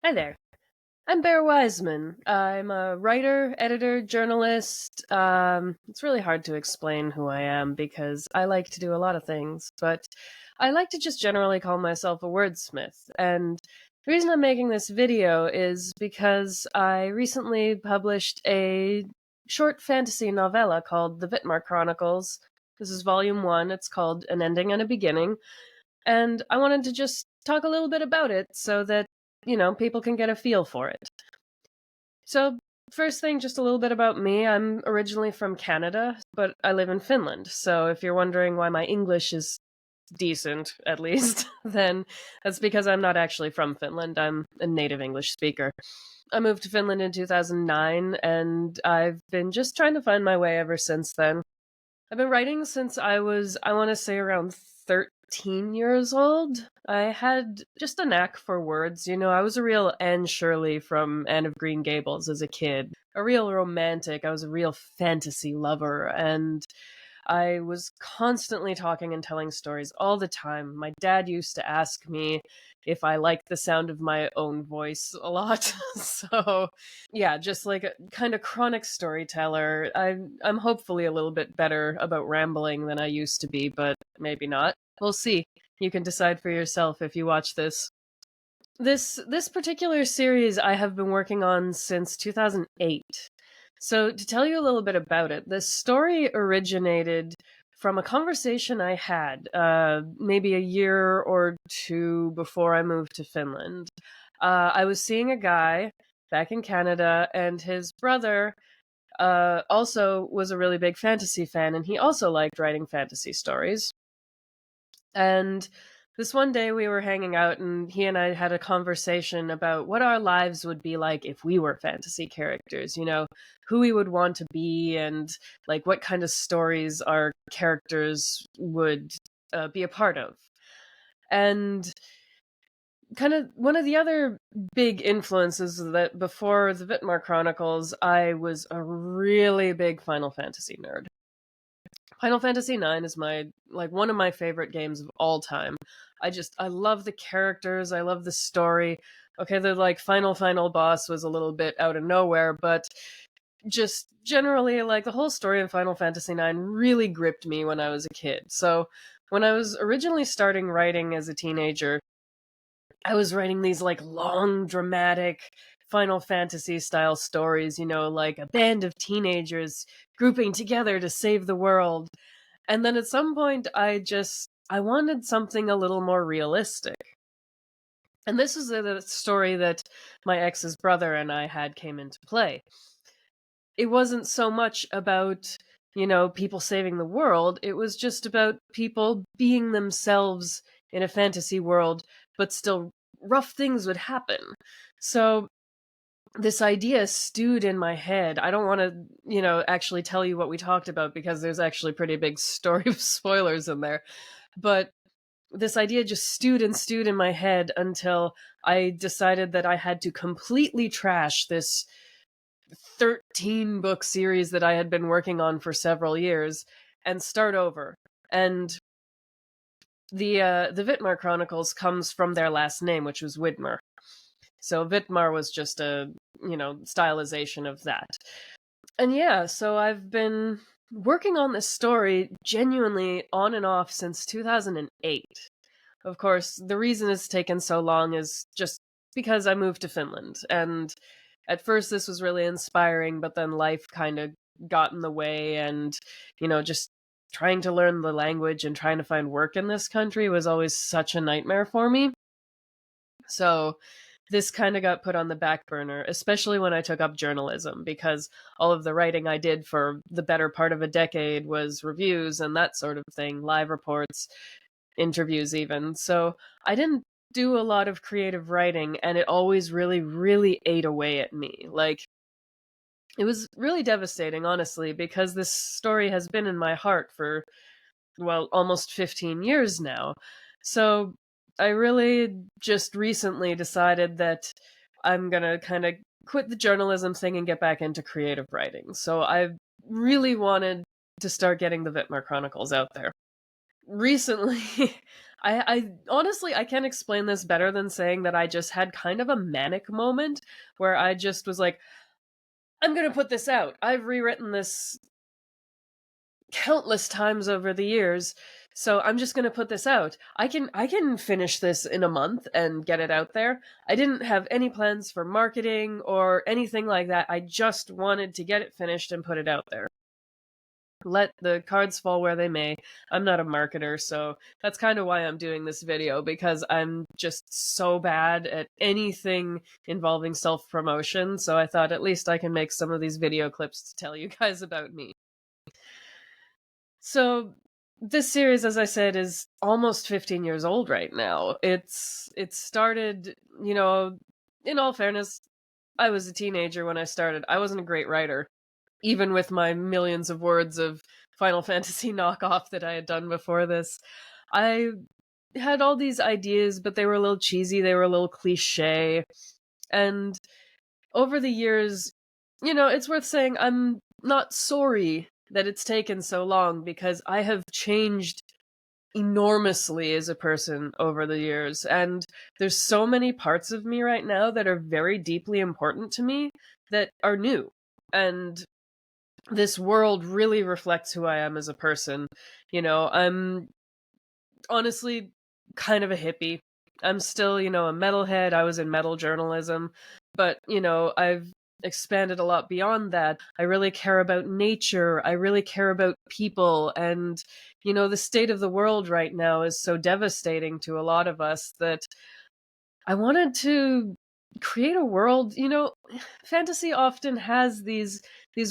Hi there. I'm Bear Wiseman. I'm a writer, editor, journalist. It's really hard to explain who I am because I like to do a lot of things, but I like to just generally call myself a wordsmith. And the reason I'm making this video is because I recently published a short fantasy novella called The Vitmar Chronicles. This is volume 1. It's called An Ending and a Beginning. And I wanted to just talk a little bit about it so that people can get a feel for it. So, first thing, just a little bit about me. I'm originally from Canada, but I live in Finland. So, if you're wondering why my English is decent, at least, then that's because I'm not actually from Finland. I'm a native English speaker. I moved to Finland in 2009, and I've been just trying to find my way ever since then. I've been writing since I was, I want to say, around 13 years old. I had just a knack for words. I was a real Anne Shirley from Anne of Green Gables as a kid, a real romantic. I was a real fantasy lover, and I was constantly talking and telling stories all the time. My dad used to ask me if I liked the sound of my own voice a lot. So, yeah, just like a kind of chronic storyteller. I'm hopefully a little bit better about rambling than I used to be, but maybe not. We'll see. You can decide for yourself if you watch this. This particular series I have been working on since 2008. So, to tell you a little bit about it, this story originated from a conversation I had maybe a year or two before I moved to Finland. I was seeing a guy back in Canada, and his brother also was a really big fantasy fan, and he also liked writing fantasy stories. And this one day we were hanging out, and he and I had a conversation about what our lives would be like if we were fantasy characters, who we would want to be, and like what kind of stories our characters would be a part of. And kind of one of the other big influences that before the Vitmar Chronicles, I was a really big Final Fantasy nerd. Final Fantasy IX is one of my favorite games of all time. I love the characters, I love the story. Okay, the final boss was a little bit out of nowhere, but just generally the whole story of Final Fantasy IX really gripped me when I was a kid. So, when I was originally starting writing as a teenager, I was writing these long dramatic Final Fantasy style stories, like a band of teenagers grouping together to save the world. And then at some point, I wanted something a little more realistic. And this is the story that my ex's brother and I had came into play. It wasn't so much about, people saving the world. It was just about people being themselves in a fantasy world, but still rough things would happen. So this idea stewed in my head. I don't want to, actually tell you what we talked about because there's actually pretty big story of spoilers in there. But this idea just stewed and stewed in my head until I decided that I had to completely trash this 13 book series that I had been working on for several years and start over. And the Vitmar Chronicles comes from their last name, which was Widmer. So Vitmar was just a, stylization of that. And yeah, so I've been working on this story genuinely on and off since 2008. Of course, the reason it's taken so long is just because I moved to Finland. And at first this was really inspiring, but then life kind of got in the way, and, just trying to learn the language and trying to find work in this country was always such a nightmare for me. So this kind of got put on the back burner, especially when I took up journalism, because all of the writing I did for the better part of a decade was reviews and that sort of thing, live reports, interviews even. So I didn't do a lot of creative writing, and it always really, really ate away at me. It was really devastating, honestly, because this story has been in my heart for, well, almost 15 years now. So I really just recently decided that I'm gonna kind of quit the journalism thing and get back into creative writing. So I really wanted to start getting the Vitmar Chronicles out there. Recently, I honestly, I can't explain this better than saying that I just had kind of a manic moment where I just was like, I'm gonna put this out. I've rewritten this countless times over the years, so I'm just going to put this out. I can finish this in a month and get it out there. I didn't have any plans for marketing or anything like that. I just wanted to get it finished and put it out there. Let the cards fall where they may. I'm not a marketer, so that's kind of why I'm doing this video, because I'm just so bad at anything involving self-promotion, so I thought at least I can make some of these video clips to tell you guys about me. So this series, as I said, is almost 15 years old right now. It started, in all fairness, I was a teenager when I started. I wasn't a great writer, even with my millions of words of Final Fantasy knockoff that I had done before this. I had all these ideas, but they were a little cheesy, they were a little cliche. And over the years, it's worth saying I'm not sorry that it's taken so long, because I have changed enormously as a person over the years. And there's so many parts of me right now that are very deeply important to me that are new. And this world really reflects who I am as a person. I'm honestly kind of a hippie. I'm still, a metalhead. I was in metal journalism, but, I've expanded a lot beyond that. I really care about nature. I really care about people. And, the state of the world right now is so devastating to a lot of us that I wanted to create a world, fantasy often has these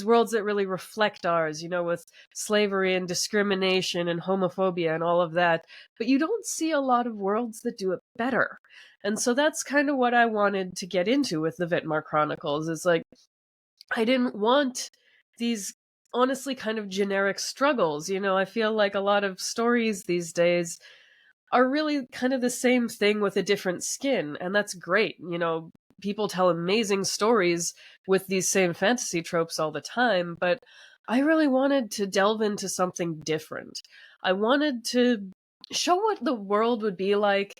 worlds that really reflect ours, with slavery and discrimination and homophobia and all of that. But you don't see a lot of worlds that do it better. And so that's kind of what I wanted to get into with the Vitmar Chronicles. Is like, I didn't want these honestly kind of generic struggles. I feel like a lot of stories these days are really kind of the same thing with a different skin, and that's great. People tell amazing stories with these same fantasy tropes all the time, but I really wanted to delve into something different. I wanted to show what the world would be like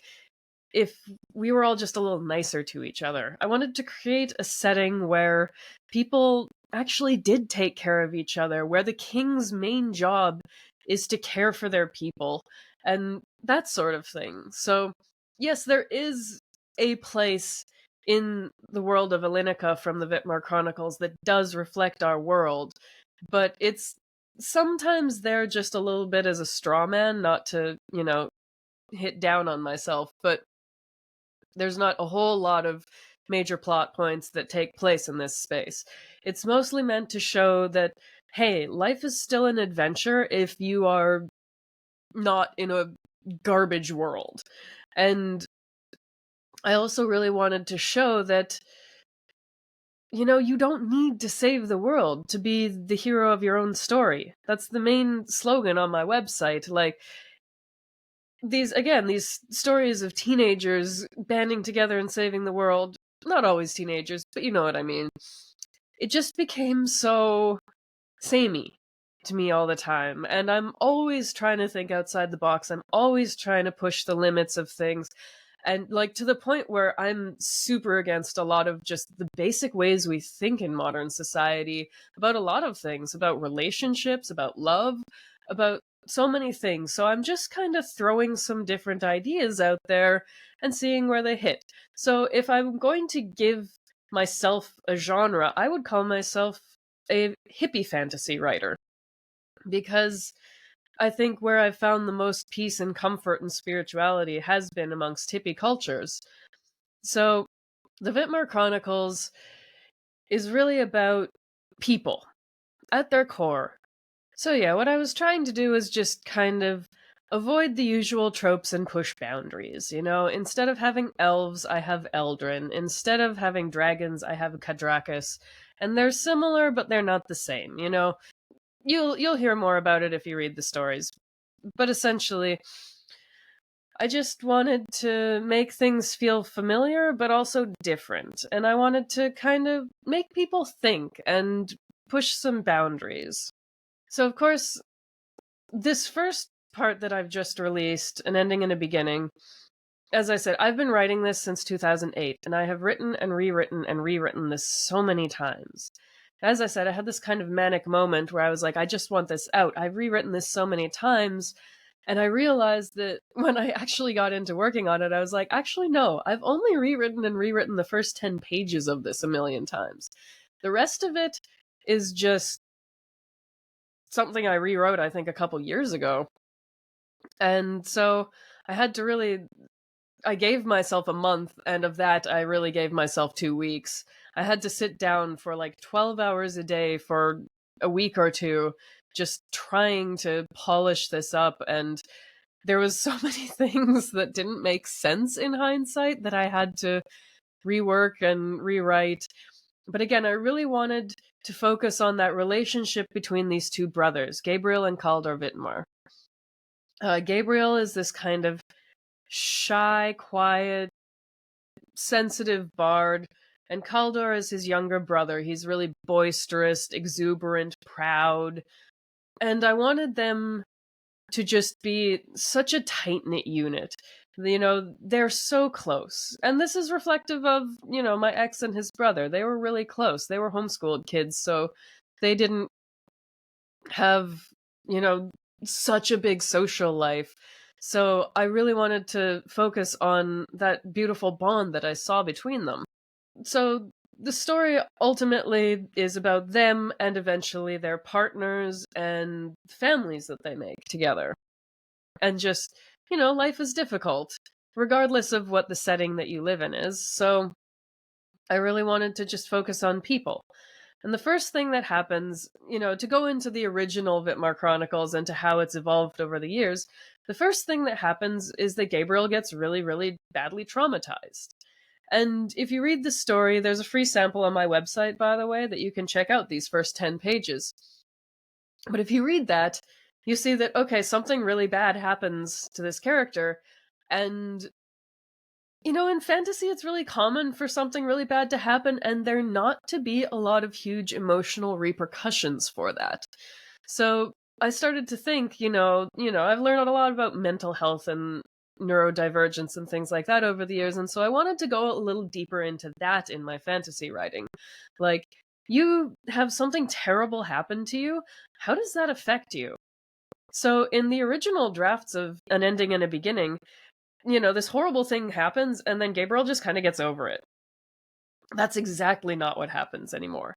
if we were all just a little nicer to each other. I wanted to create a setting where people actually did take care of each other, where the king's main job is to care for their people, and that sort of thing. So, yes, there is a place in the world of Elinica from the Vitmar Chronicles that does reflect our world, but it's sometimes there just a little bit as a straw man, not to, hit down on myself, but there's not a whole lot of major plot points that take place in this space. It's mostly meant to show that, hey, life is still an adventure if you are not in a garbage world. And I also really wanted to show that, you don't need to save the world to be the hero of your own story. That's the main slogan on my website. Like, these stories of teenagers banding together and saving the world, not always teenagers, but you know what I mean. It just became so samey to me all the time, and I'm always trying to think outside the box. I'm always trying to push the limits of things, and like to the point where I'm super against a lot of just the basic ways we think in modern society about a lot of things, about relationships, about love, about so many things. So I'm just kind of throwing some different ideas out there and seeing where they hit. So if I'm going to give myself a genre, I would call myself a hippie fantasy writer, because I think where I've found the most peace and comfort and spirituality has been amongst hippie cultures. So the Vitmar Chronicles is really about people at their core. So yeah, what I was trying to do is just kind of avoid the usual tropes and push boundaries. Instead of having elves, I have Eldrin. Instead of having dragons, I have Kadrakis. And they're similar, but they're not the same. You'll hear more about it if you read the stories. But essentially, I just wanted to make things feel familiar, but also different. And I wanted to kind of make people think and push some boundaries. So, of course, this first part that I've just released, An Ending and a Beginning, as I said, I've been writing this since 2008, and I have written and rewritten this so many times. As I said, I had this kind of manic moment where I was like, I just want this out. I've rewritten this so many times, and I realized that when I actually got into working on it, I was like, actually, no, I've only rewritten and rewritten the first 10 pages of this a million times. The rest of it is just something I rewrote, I think, a couple years ago. And so I had to really I gave myself a month, and of that, I really gave myself 2 weeks. I had to sit down for like 12 hours a day for a week or two, just trying to polish this up. And there was so many things that didn't make sense in hindsight that I had to rework and rewrite. But again, I really wanted to focus on that relationship between these two brothers, Gabriel and Kaldor Vitmar. Gabriel is this kind of shy, quiet, sensitive bard, and Kaldor is his younger brother. He's really boisterous, exuberant, proud, and I wanted them to just be such a tight-knit unit. They're so close. And this is reflective of, my ex and his brother. They were really close. They were homeschooled kids, so they didn't have, you know, such a big social life. So I really wanted to focus on that beautiful bond that I saw between them. So the story ultimately is about them and eventually their partners and families that they make together. And just, life is difficult, regardless of what the setting that you live in is. So I really wanted to just focus on people. And the first thing that happens, to go into the original Vitmar Chronicles and to how it's evolved over the years, the first thing that happens is that Gabriel gets really, really badly traumatized. And if you read the story, there's a free sample on my website, by the way, that you can check out these first 10 pages. But if you read that, you see that, okay, something really bad happens to this character. And, in fantasy, it's really common for something really bad to happen, and there not to be a lot of huge emotional repercussions for that. So I started to think, I've learned a lot about mental health and neurodivergence and things like that over the years, and so I wanted to go a little deeper into that in my fantasy writing. Like, you have something terrible happen to you, how does that affect you? So in the original drafts of An Ending and a Beginning, this horrible thing happens and then Gabriel just kind of gets over it. That's exactly not what happens anymore.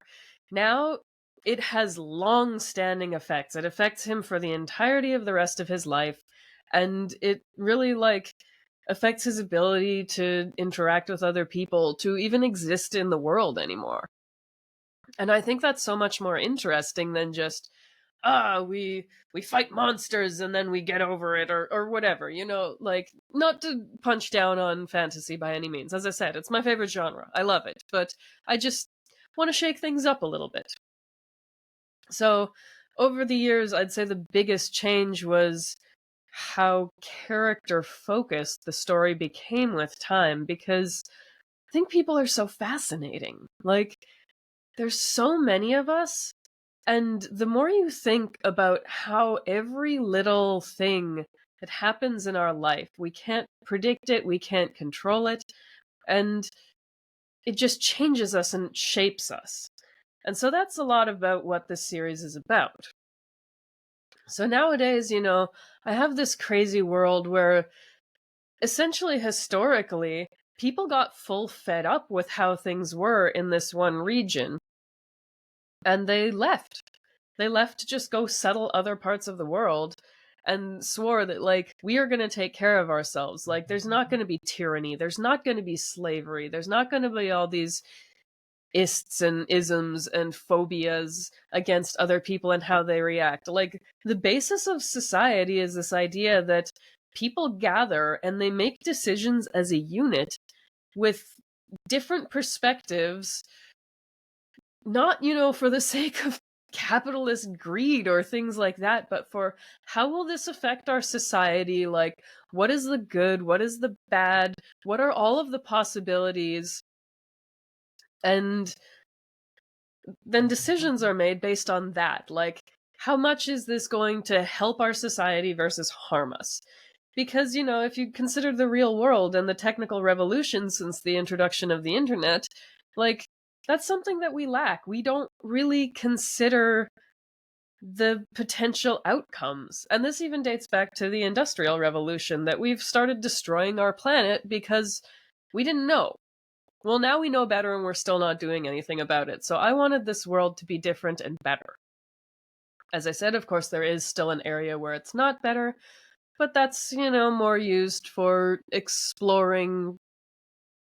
Now, it has long-standing effects. It affects him for the entirety of the rest of his life, and it really, affects his ability to interact with other people, to even exist in the world anymore. And I think that's so much more interesting than just, we fight monsters and then we get over it, or whatever, not to punch down on fantasy by any means. As I said, it's my favorite genre. I love it, but I just want to shake things up a little bit. So over the years, I'd say the biggest change was how character focused the story became with time, because I think people are so fascinating. There's so many of us, and the more you think about how every little thing that happens in our life, we can't predict it, we can't control it, and it just changes us and shapes us. And so that's a lot about what this series is about. So nowadays, I have this crazy world where essentially historically, people got full fed up with how things were in this one region, and they left. They left to just go settle other parts of the world and swore that, we are going to take care of ourselves. There's not going to be tyranny. There's not going to be slavery. There's not going to be all these ists and isms and phobias against other people and how they react. The basis of society is this idea that people gather and they make decisions as a unit with different perspectives, not, for the sake of capitalist greed or things like that, but for how will this affect our society? What is the good? What is the bad? What are all of the possibilities? And then decisions are made based on that. how much is this going to help our society versus harm us? Because, if you consider the real world and the technical revolution since the introduction of the internet, like, that's something that we lack. We don't really consider the potential outcomes. And this even dates back to the Industrial Revolution, that we've started destroying our planet because we didn't know. Well, now we know better and we're still not doing anything about it. So I wanted this world to be different and better. As I said, of course, there is still an area where it's not better, but that's, more used for exploring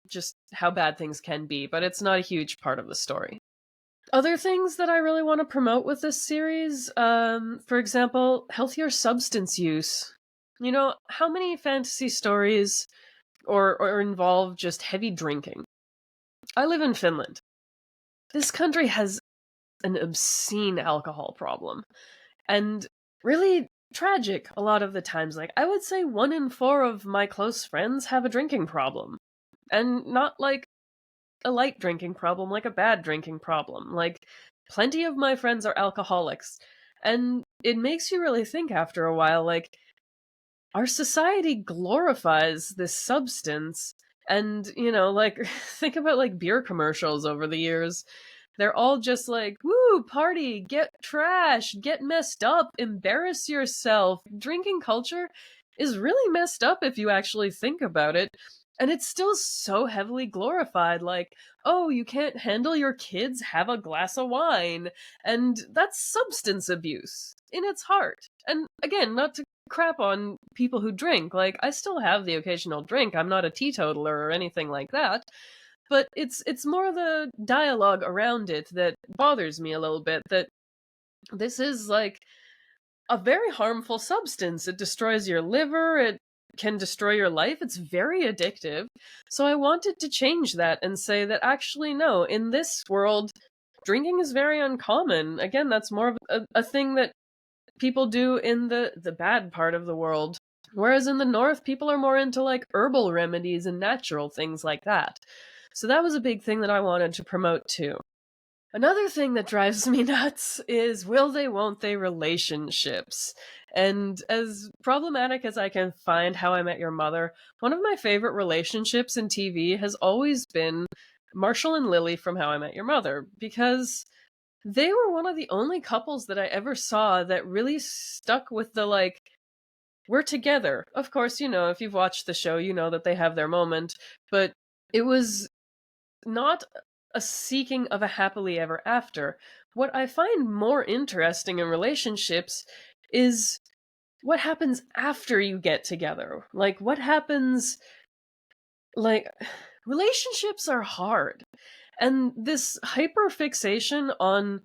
just how bad things can be, but it's not a huge part of the story. Other things that I really want to promote with this series, for example, healthier substance use. How many fantasy stories or involve just heavy drinking? I live in Finland. This country has an obscene alcohol problem. And really tragic a lot of the times. Like, I would say 1 in 4 of my close friends have a drinking problem. And not like a light drinking problem, like a bad drinking problem. Like, plenty of my friends are alcoholics. And it makes you really think after a while, like, our society glorifies this substance. And, like, think about like beer commercials over the years. They're all just like, woo, party, get trash, get messed up, embarrass yourself. Drinking culture is really messed up if you actually think about it. And it's still so heavily glorified, like, oh, you can't handle your kids, have a glass of wine. And that's substance abuse in its heart. And again, not to crap on people who drink. Like, I still have the occasional drink. I'm not a teetotaler or anything like that. But it's more the dialogue around it that bothers me a little bit, that this is like a very harmful substance. It destroys your liver, it can destroy your life, it's very addictive. So I wanted to change that and say that actually no, in this world, drinking is very uncommon. Again, that's more of a thing that people do in the bad part of the world. Whereas in the north, people are more into like herbal remedies and natural things like that. So that was a big thing that I wanted to promote too. Another thing that drives me nuts is will they, won't they relationships. And as problematic as I can find How I Met Your Mother, one of my favorite relationships in TV has always been Marshall and Lily from How I Met Your Mother, because they were one of the only couples that I ever saw that really stuck with the like, we're together. Of course, if you've watched the show, you know that they have their moment, but it was not a seeking of a happily ever after. What I find more interesting in relationships is what happens after you get together. Like, what happens, like, relationships are hard. And this hyperfixation on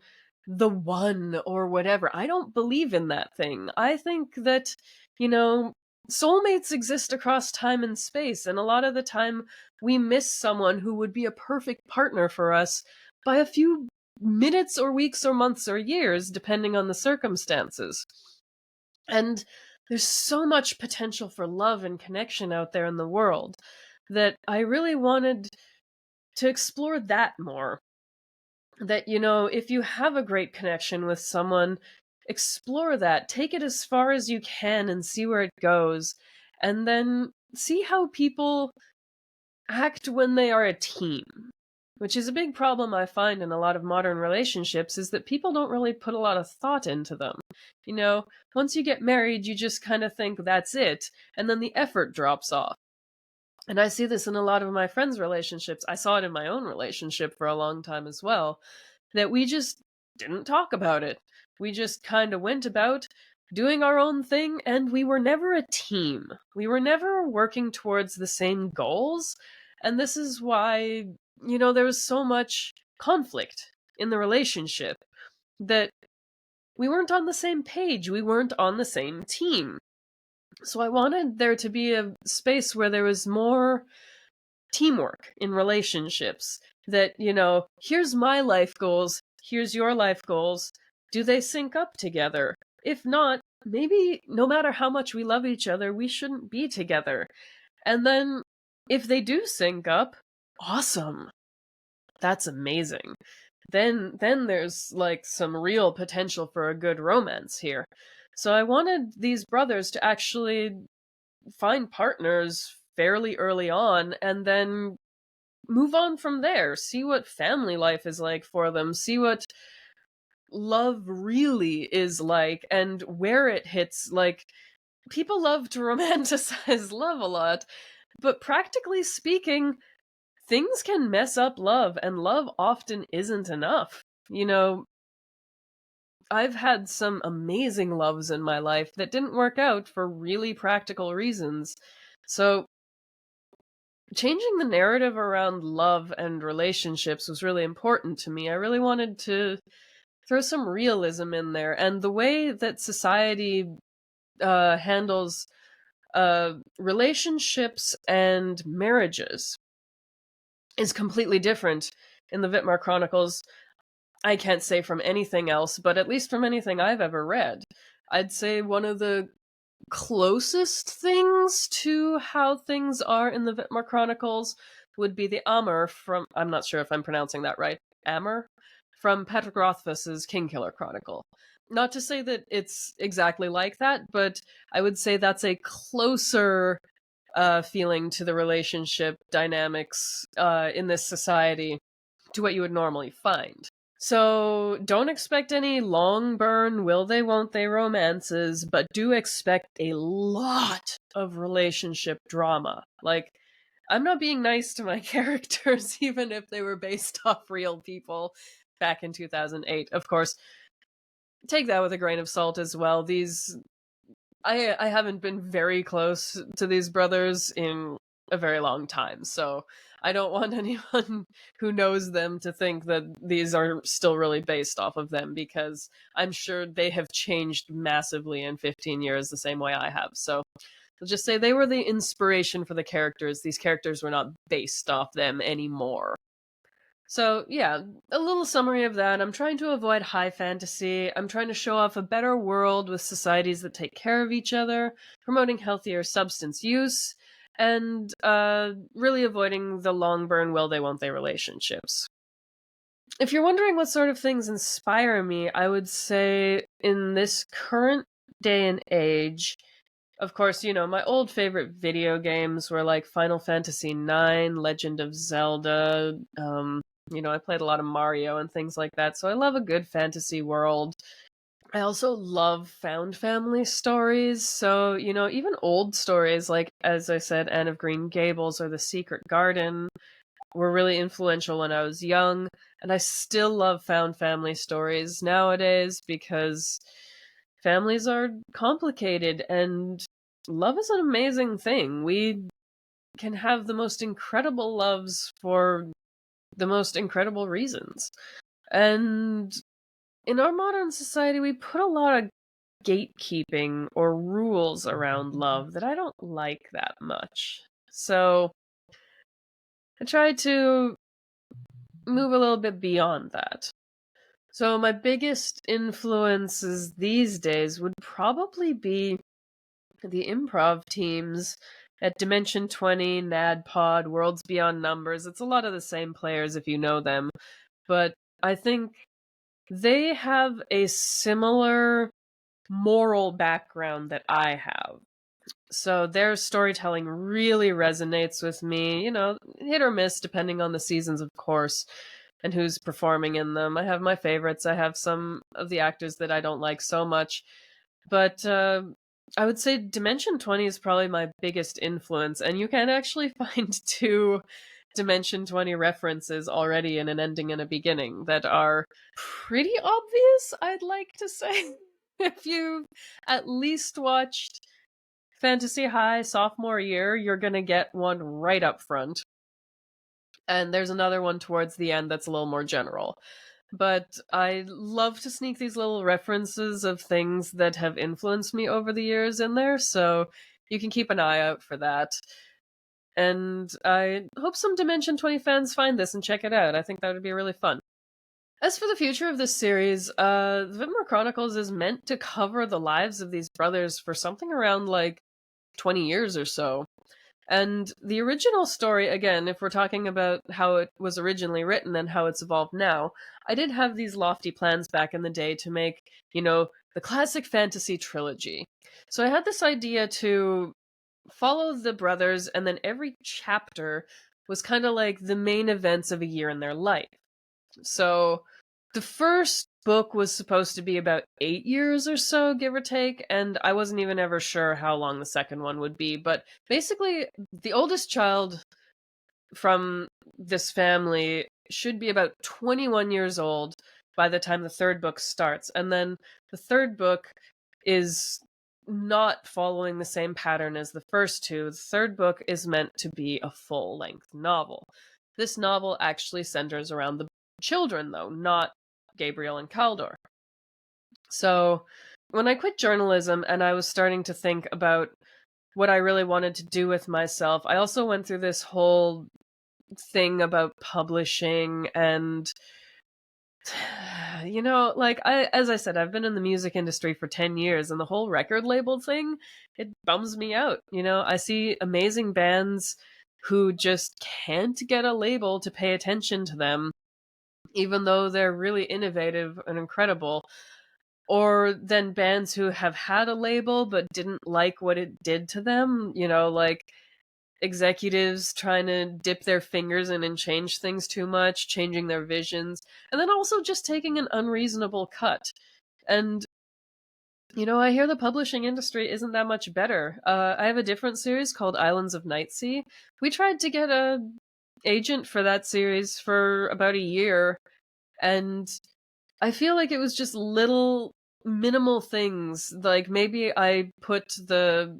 the one or whatever, I don't believe in that thing. I think that, soulmates exist across time and space, and a lot of the time we miss someone who would be a perfect partner for us by a few minutes or weeks or months or years, depending on the circumstances. And there's so much potential for love and connection out there in the world that I really wanted to explore that more. That, if you have a great connection with someone, explore that. Take it as far as you can and see where it goes. And then see how people act when they are a team. Which is a big problem I find in a lot of modern relationships, is that people don't really put a lot of thought into them. Once you get married, you just kind of think that's it, and then the effort drops off. And I see this in a lot of my friends' relationships. I saw it in my own relationship for a long time as well, that we just didn't talk about it. We just kind of went about doing our own thing, and we were never a team. We were never working towards the same goals. And this is why, there was so much conflict in the relationship, that we weren't on the same page. We weren't on the same team. So I wanted there to be a space where there was more teamwork in relationships. That, here's my life goals, here's your life goals. Do they sync up together? If not, maybe no matter how much we love each other, we shouldn't be together. And then if they do sync up, awesome. that's amazing. Then there's like some real potential for a good romance here. So I wanted these brothers to actually find partners fairly early on and then move on from there. See what family life is like for them. See what love really is like and where it hits. Like, people love to romanticize love a lot, but practically speaking, things can mess up love, and love often isn't enough. You know, I've had some amazing loves in my life that didn't work out for really practical reasons. So, changing the narrative around love and relationships was really important to me. I really wanted to throw some realism in there, and the way that society handles relationships and marriages is completely different in the Vitmar Chronicles. I can't say from anything else, but at least from anything I've ever read, I'd say one of the closest things to how things are in the Vitmar Chronicles would be the Amur from, I'm not sure if I'm pronouncing that right, Amur? From Patrick Rothfuss's Kingkiller Chronicle. Not to say that it's exactly like that, but I would say that's a closer feeling to the relationship dynamics in this society to what you would normally find. So don't expect any long burn, will they, won't they romances, but do expect a lot of relationship drama. Like, I'm not being nice to my characters, even if they were based off real people back in 2008. Of course, take that with a grain of salt as well. I haven't been very close to these brothers in a very long time, so I don't want anyone who knows them to think that these are still really based off of them, because I'm sure they have changed massively in 15 years the same way I have. So I'll just say they were the inspiration for the characters. These characters were not based off them anymore. So, yeah, a little summary of that. I'm trying to avoid high fantasy. I'm trying to show off a better world with societies that take care of each other, promoting healthier substance use, and really avoiding the long burn will they won't they relationships. If you're wondering what sort of things inspire me, I would say in this current day and age, of course, you know, my old favorite video games were like Final Fantasy IX, Legend of Zelda. You know, I played a lot of Mario and things like that, so I love a good fantasy world. I also love found family stories, so, you know, even old stories like, as I said, Anne of Green Gables or The Secret Garden were really influential when I was young, and I still love found family stories nowadays because families are complicated and love is an amazing thing. We can have the most incredible loves for the most incredible reasons. And in our modern society, we put a lot of gatekeeping or rules around love that I don't like that much. So I try to move a little bit beyond that. So my biggest influences these days would probably be the improv teams at Dimension 20, NADPOD, Worlds Beyond Numbers. It's a lot of the same players if you know them, but I think they have a similar moral background that I have. So their storytelling really resonates with me, you know, hit or miss depending on the seasons, of course, and who's performing in them. I have my favorites. I have some of the actors that I don't like so much. But I would say Dimension 20 is probably my biggest influence, and you can actually find two Dimension 20 references already in an ending and a beginning that are pretty obvious, I'd like to say. If you've at least watched Fantasy High sophomore year, you're gonna get one right up front. And there's another one towards the end that's a little more general. But I love to sneak these little references of things that have influenced me over the years in there, so you can keep an eye out for that. And I hope some Dimension 20 fans find this and check it out. I think that would be really fun. As for the future of this series, the Vitmar Chronicles is meant to cover the lives of these brothers for something around like 20 years or so. And the original story, again, if we're talking about how it was originally written and how it's evolved now, I did have these lofty plans back in the day to make, the classic fantasy trilogy. So I had this idea to follow the brothers, and then every chapter was kind of like the main events of a year in their life. So the first book was supposed to be about 8 years or so, give or take, and I wasn't even ever sure how long the second one would be. But basically, the oldest child from this family should be about 21 years old by the time the third book starts. And then the third book is not following the same pattern as the first two. The third book is meant to be a full-length novel. This novel actually centers around the children, though, not Gabriel and Kaldor. So when I quit journalism and I was starting to think about what I really wanted to do with myself, I also went through this whole thing about publishing and as I said, I've been in the music industry for 10 years, and the whole record label thing, it bums me out. I see amazing bands who just can't get a label to pay attention to them, even though they're really innovative and incredible. Or then bands who have had a label but didn't like what it did to them, like executives trying to dip their fingers in and change things too much, changing their visions, and then also just taking an unreasonable cut. And, I hear the publishing industry isn't that much better. I have a different series called Islands of Nightsea. We tried to get a agent for that series for about a year, and I feel like it was just little minimal things. Like maybe I put the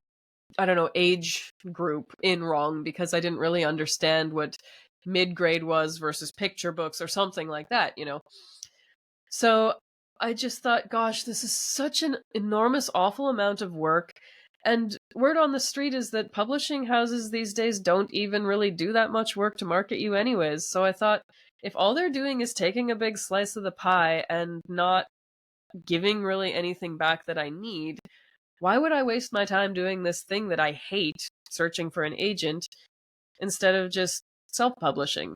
age group in wrong because I didn't really understand what mid-grade was versus picture books or something like that, So I just thought, gosh, this is such an enormous, awful amount of work. And word on the street is that publishing houses these days don't even really do that much work to market you anyways. So I thought, if all they're doing is taking a big slice of the pie and not giving really anything back that I need, why would I waste my time doing this thing that I hate, searching for an agent, instead of just self-publishing?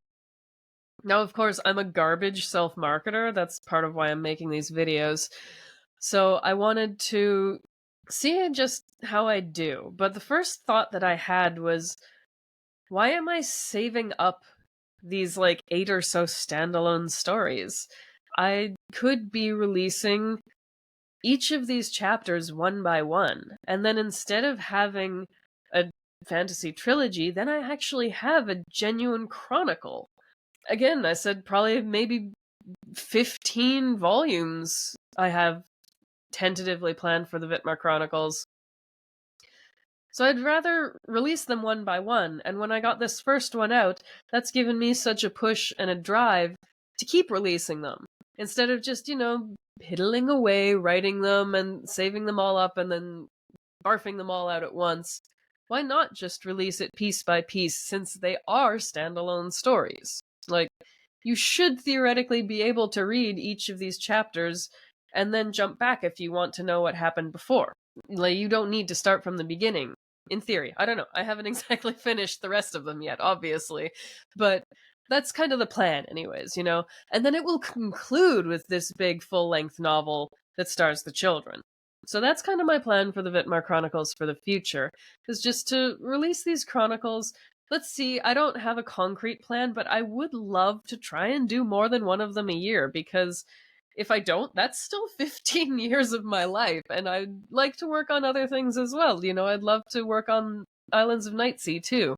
Now, of course, I'm a garbage self-marketer. That's part of why I'm making these videos. So I wanted to see just how I do. But the first thought that I had was, why am I saving up these 8 or so standalone stories? I could be releasing each of these chapters one by one, and then instead of having a fantasy trilogy, then I actually have a genuine chronicle. Again, I said probably maybe 15 volumes I have tentatively planned for the Vitmar Chronicles. So I'd rather release them one by one, and when I got this first one out, that's given me such a push and a drive to keep releasing them, instead of just, piddling away, writing them and saving them all up and then barfing them all out at once. Why not just release it piece by piece, since they are standalone stories? You should theoretically be able to read each of these chapters and then jump back if you want to know what happened before. You don't need to start from the beginning. In theory. I don't know. I haven't exactly finished the rest of them yet, obviously. But that's kind of the plan, anyways, And then it will conclude with this big full-length novel that stars the children. So that's kind of my plan for the Vitmar Chronicles for the future, is just to release these chronicles. Let's see, I don't have a concrete plan, but I would love to try and do more than one of them a year, because if I don't, that's still 15 years of my life, and I'd like to work on other things as well. I'd love to work on Islands of Nightsea too.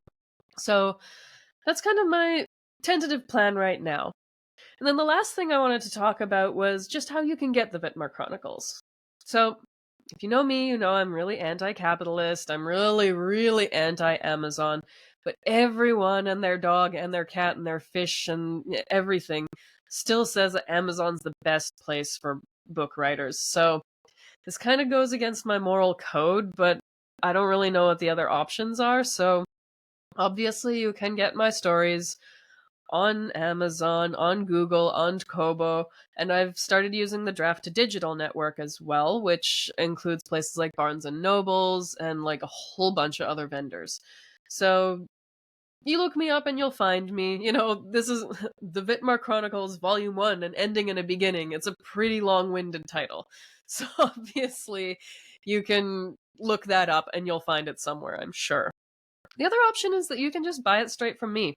So that's kind of my tentative plan right now. And then the last thing I wanted to talk about was just how you can get the Vitmar Chronicles. So if you know me, you know I'm really anti-capitalist. I'm really, really anti-Amazon. But everyone and their dog and their cat and their fish and everything still says that Amazon's the best place for book writers. So this kind of goes against my moral code, but I don't really know what the other options are. So obviously you can get my stories on Amazon, on Google, on Kobo, and I've started using the Draft to Digital network as well, which includes places like Barnes and Nobles and a whole bunch of other vendors. So you look me up and you'll find me. This is the Vitmar Chronicles Volume 1, an ending and a beginning. It's a pretty long-winded title. So obviously you can look that up and you'll find it somewhere, I'm sure. The other option is that you can just buy it straight from me.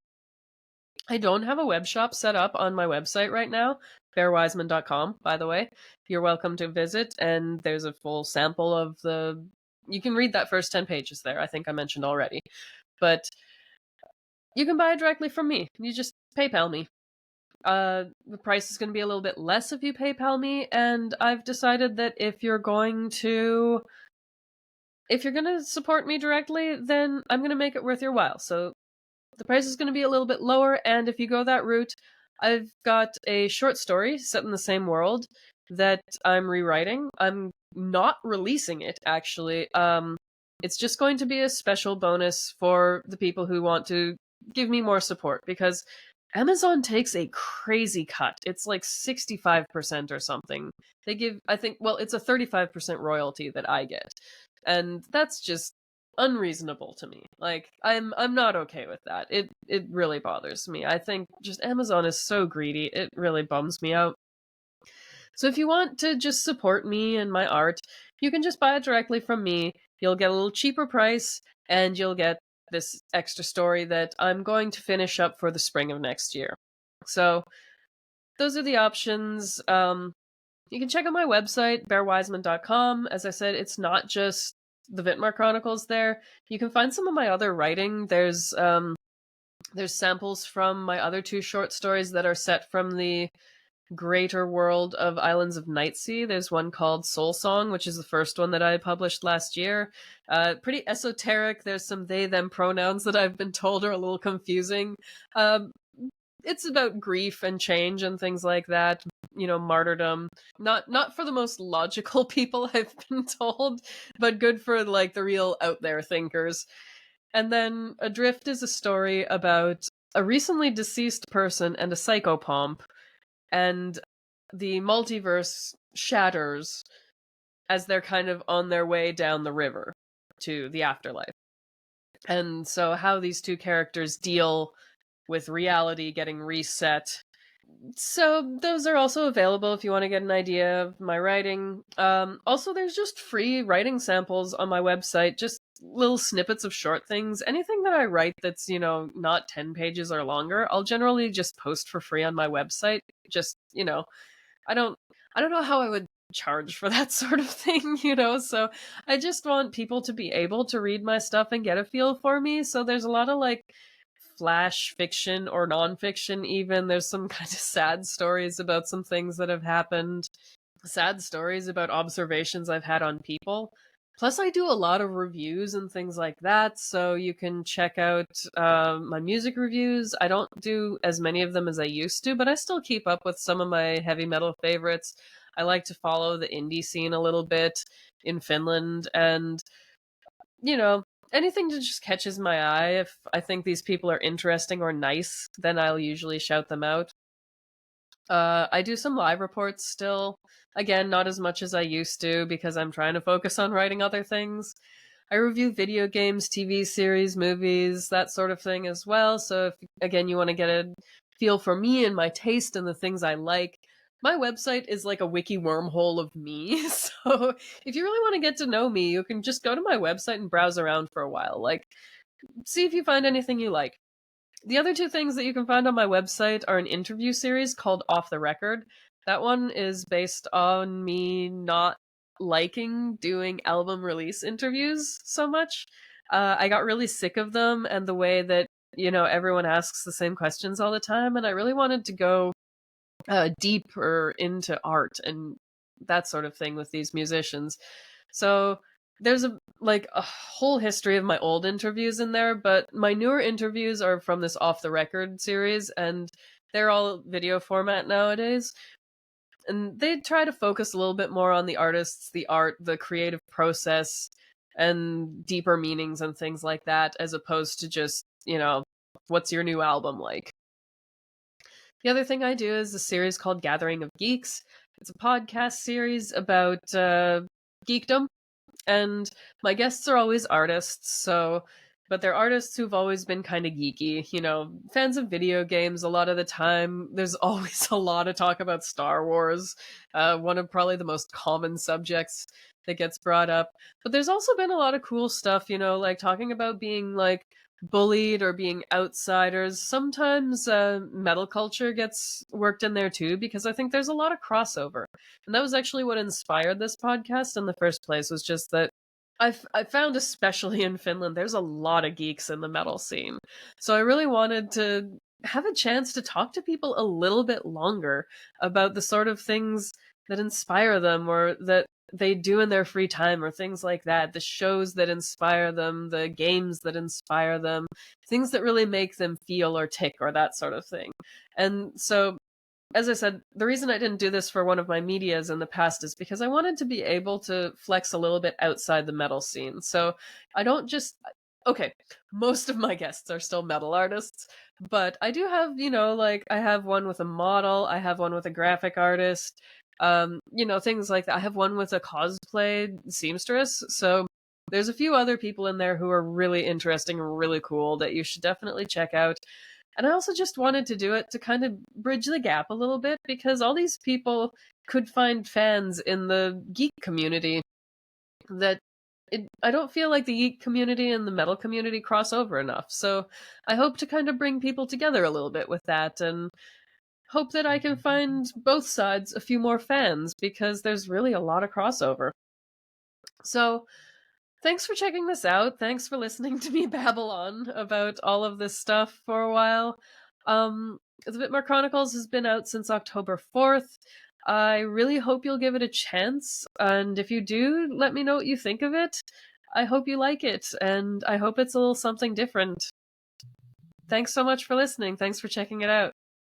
I don't have a web shop set up on my website right now, bearwiseman.com, by the way. You're welcome to visit, and there's a full sample of you can read that first 10 pages there, I think I mentioned already. But you can buy it directly from me. You just PayPal me. The price is going to be a little bit less if you PayPal me, and I've decided that if you're going to support me directly, then I'm going to make it worth your while. So the price is going to be a little bit lower, and if you go that route, I've got a short story set in the same world that I'm rewriting. I'm not releasing it, actually. It's just going to be a special bonus for the people who want to give me more support, because Amazon takes a crazy cut. It's like 65% or something. They give, I think, well, it's a 35% royalty that I get. And that's just unreasonable to me. Like, I'm not okay with that. It really bothers me. I think just Amazon is so greedy. It really bums me out. So if you want to just support me and my art, you can just buy it directly from me. You'll get a little cheaper price, and you'll get this extra story that I'm going to finish up for the spring of next year. So those are the options. You can check out my website, bearwiseman.com. As I said, it's not just the Vitmar Chronicles there. You can find some of my other writing. There's samples from my other 2 short stories that are set from the greater world of Islands of Nightsea. There's one called Soul Song, which is the first one that I published last year. Pretty esoteric. There's some they, them pronouns that I've been told are a little confusing. It's about grief and change and things like that. Martyrdom. Not for the most logical people, I've been told, but good for like the real out there thinkers. And then Adrift is a story about a recently deceased person and a psychopomp, and the multiverse shatters as they're kind of on their way down the river to the afterlife. And so how these 2 characters deal with reality getting reset. So those are also available if you want to get an idea of my writing. Also, there's just free writing samples on my website, just little snippets of short things. Anything that I write that's, not 10 pages or longer, I'll generally just post for free on my website. Just, I don't know how I would charge for that sort of thing, so I just want people to be able to read my stuff and get a feel for me. So there's a lot of like flash fiction or nonfiction even. There's some kind of sad stories about some things that have happened, sad stories about observations I've had on people. Plus, I do a lot of reviews and things like that, so you can check out my music reviews. I don't do as many of them as I used to, but I still keep up with some of my heavy metal favorites. I like to follow the indie scene a little bit in Finland, and, anything that just catches my eye. If I think these people are interesting or nice, then I'll usually shout them out. I do some live reports still. Again, not as much as I used to because I'm trying to focus on writing other things. I review video games, TV series, movies, that sort of thing as well. So if, again, you want to get a feel for me and my taste and the things I like, my website is like a wiki wormhole of me. So if you really want to get to know me, you can just go to my website and browse around for a while. Like, see if you find anything you like. The other 2 things that you can find on my website are an interview series called Off the Record. That one is based on me not liking doing album release interviews so much. I got really sick of them and the way that, everyone asks the same questions all the time, and I really wanted to go deeper into art and that sort of thing with these musicians. So there's a whole history of my old interviews in there, but my newer interviews are from this Off the Record series, and they're all video format nowadays. And they try to focus a little bit more on the artists, the art, the creative process, and deeper meanings and things like that, as opposed to just, what's your new album like? The other thing I do is a series called Gathering of Geeks. It's a podcast series about geekdom, and my guests are always artists, so but they're artists who've always been kind of geeky, fans of video games a lot of the time. There's always a lot of talk about Star Wars, one of probably the most common subjects that gets brought up. But there's also been a lot of cool stuff, like talking about being like bullied or being outsiders. Sometimes metal culture gets worked in there too, because I think there's a lot of crossover. And that was actually what inspired this podcast in the first place, was just that I found, especially in Finland, there's a lot of geeks in the metal scene. So I really wanted to have a chance to talk to people a little bit longer about the sort of things that inspire them or that they do in their free time or things like that, the shows that inspire them, the games that inspire them, things that really make them feel or tick or that sort of thing. And so, as I said, the reason I didn't do this for one of my medias in the past is because I wanted to be able to flex a little bit outside the metal scene. So I don't just. Okay, most of my guests are still metal artists, but I do have, like I have one with a model, I have one with a graphic artist, things like that. I have one with a cosplay seamstress. So there's a few other people in there who are really interesting and really cool that you should definitely check out. And I also just wanted to do it to kind of bridge the gap a little bit, because all these people could find fans in the geek community that I don't feel like the geek community and the metal community cross over enough. So I hope to kind of bring people together a little bit with that, and hope that I can find both sides a few more fans, because there's really a lot of crossover. So thanks for checking this out. Thanks for listening to me babble on about all of this stuff for a while. The Vitmar Chronicles has been out since October 4th. I really hope you'll give it a chance, and if you do, let me know what you think of it. I hope you like it, and I hope it's a little something different. Thanks so much for listening. Thanks for checking it out.